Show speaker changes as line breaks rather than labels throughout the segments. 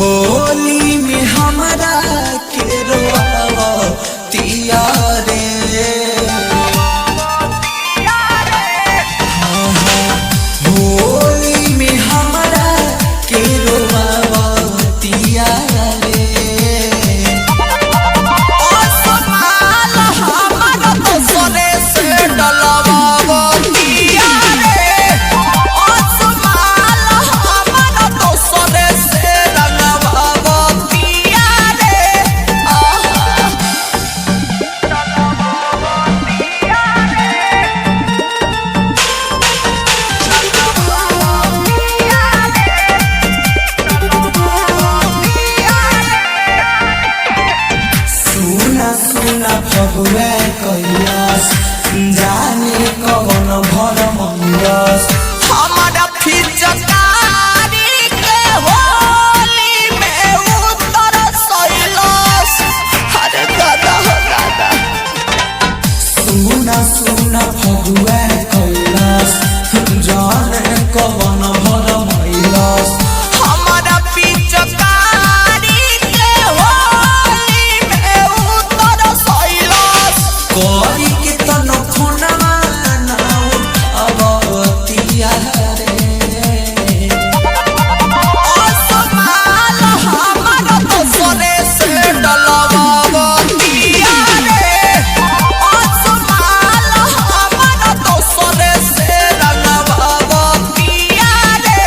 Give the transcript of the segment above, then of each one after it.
होली में हमारा के रोवतिया रे, होली में हमारा के रोवतिया रे। ओ समाल हमारा तो सोने से डलवावतिया रे, ओ समाल हमारा तो सोने से भगवे कैलाश जाने कौन भर मंगस हमारा फिचकारी के होली में उतर सैलस। अरे दादा हो दादा, सुना सुना भगवे कैलाश जाने कौन भर मंगस हमारा फिचकारी के होली में उतर कोई के तनो फोनवा ना उठावतिया रे। ओ समाल हमारा तो सोने से डलवावतिया रे, ओ समाल हमारा तो सोने से डलवावतिया रे।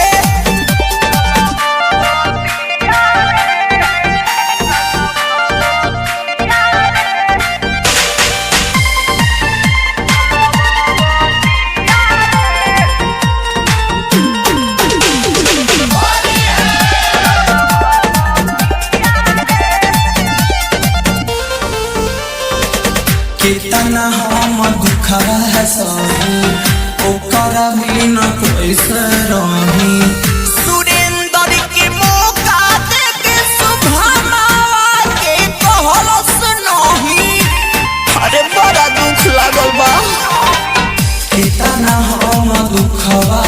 कितना हम दुखवा है सही ओकरा बिना कैसे रही। सुरेंद्र के मौका दे के सुभावा के कहलस नहीं। अरे बड़ा दुख लागल बा, कितना हम दुखवा